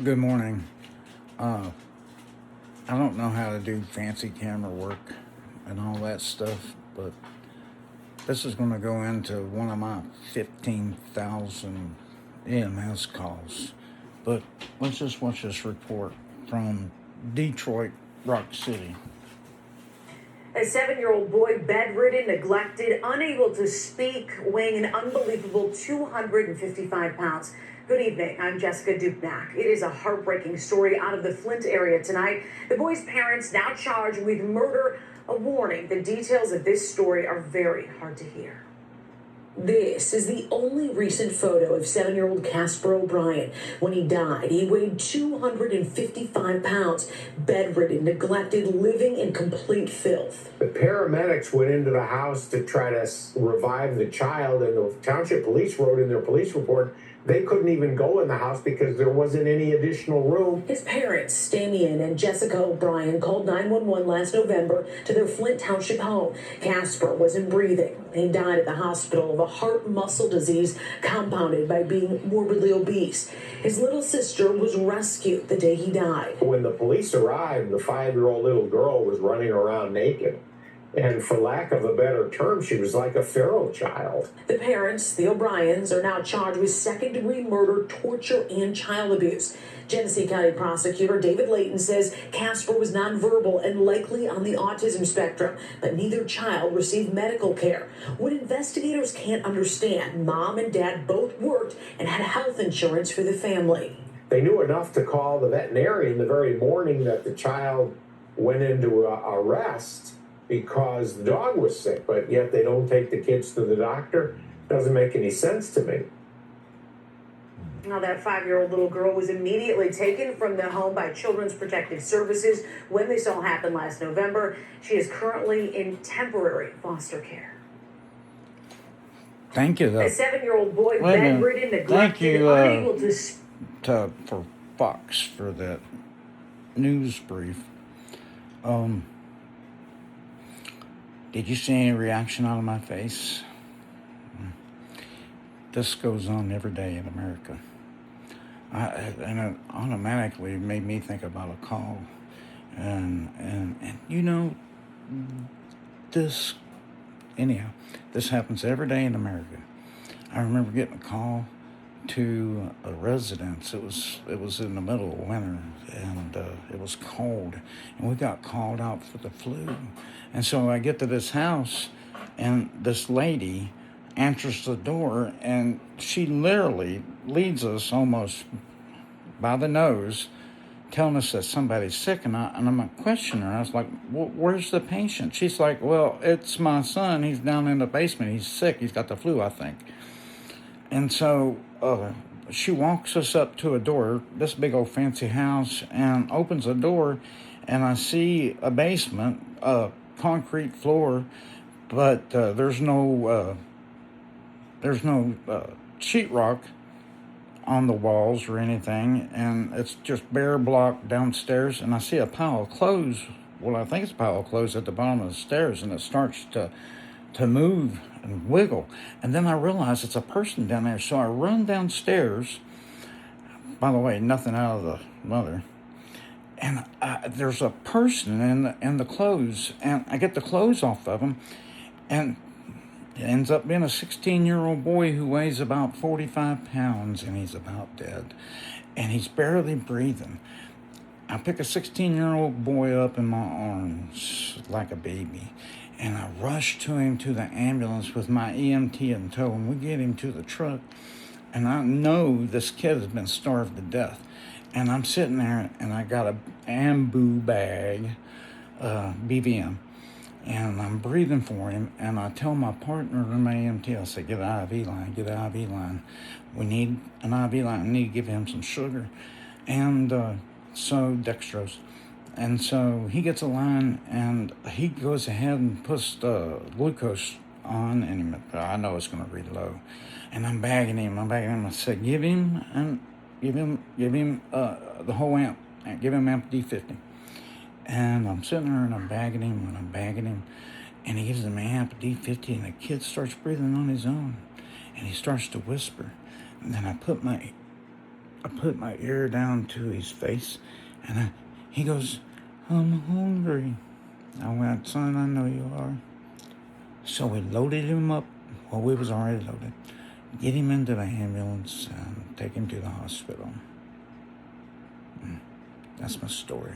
Good morning. Uh, I don't know how to do fancy camera work and all that stuff, but this is going to go into one of my 15,000 EMS calls. But let's just watch this report from Detroit, Rock City. A 7-year-old boy, bedridden, neglected, unable to speak, weighing an unbelievable 255 pounds. Good evening. I'm Jessica Dupnack. It is a heartbreaking story out of the Flint area tonight. The boy's parents now charged with murder. A warning, the details of this story are very hard to hear. This is the only recent photo of 7-year-old Casper O'Brien. When he died, he weighed 255 pounds, bedridden, neglected, living in complete filth. The paramedics went into the house to try to revive the child, and the township police wrote in their police report they couldn't even go in the house because there wasn't any additional room. His parents, Damien and Jessica O'Brien, called 911 last November to their Flint Township home. Casper wasn't breathing. He died at the hospital of a heart muscle disease compounded by being morbidly obese. His little sister was rescued the day he died. When the police arrived, the 5-year-old little girl was running around naked. And for lack of a better term, she was like a feral child. The parents, the O'Briens, are now charged with second-degree murder, torture, and child abuse. Genesee County Prosecutor David Layton says Casper was nonverbal and likely on the autism spectrum, but neither child received medical care. What investigators can't understand, Mom and Dad both worked and had health insurance for the family. They knew enough to call the veterinarian the very morning that the child went into arrest because the dog was sick, but yet they don't take the kids to the doctor. Doesn't make any sense to me. Now, that 5-year-old little girl was immediately taken from the home by Children's Protective Services when this all happened last November. She is currently in temporary foster care. Thank you, though. A 7-year-old boy, bedridden, neglected, unable to... for Fox for that news brief. Did you see any reaction out of my face? This goes on every day in America. And it automatically made me think about a call. And you know, this happens every day in America. I remember getting a call to a residence. It was in the middle of winter, and it was cold, and we got called out for the flu. And so I get to this house, and this lady answers the door, and she literally leads us almost by the nose, telling us that somebody's sick. And I'm a questioner. I was like, well, where's the patient? She's like, well, it's my son. He's down in the basement. He's sick. He's got the flu, I think. And so she walks us up to a door, this big old fancy house, and opens a door, and I see a basement, concrete floor, but there's no sheetrock on the walls or anything, and it's just bare block downstairs. And I see a pile of clothes. Well, I think it's a pile of clothes at the bottom of the stairs, and it starts to move and wiggle. And then I realize it's a person down there. So I run downstairs. By the way, nothing out of the mother. And there's a person in the clothes. And I get the clothes off of him. And it ends up being a 16-year-old boy who weighs about 45 pounds. And he's about dead. And he's barely breathing. I pick a 16-year-old boy up in my arms like a baby. And I rush to him to the ambulance with my EMT in tow, and we get him to the truck. And I know this kid has been starved to death. And I'm sitting there, and I got a Ambu bag, BVM, and I'm breathing for him. And I tell my partner in my EMT, I say, get an IV line, get an IV line. We need an IV line. I need to give him some sugar. And so dextrose. And so he gets a line, and he goes ahead and puts the glucose on, and I know it's going to read low. And I'm bagging him. I said, give him the whole amp. Give him amp D50. And I'm sitting there, and I'm bagging him, and he gives him amp D50, and the kid starts breathing on his own, and he starts to whisper. And then I put my I put my ear down to his face, and he goes, "I'm hungry." I went, "Son, I know you are." So we loaded him up. Well, we was already loaded. Get him into the ambulance and take him to the hospital. That's my story.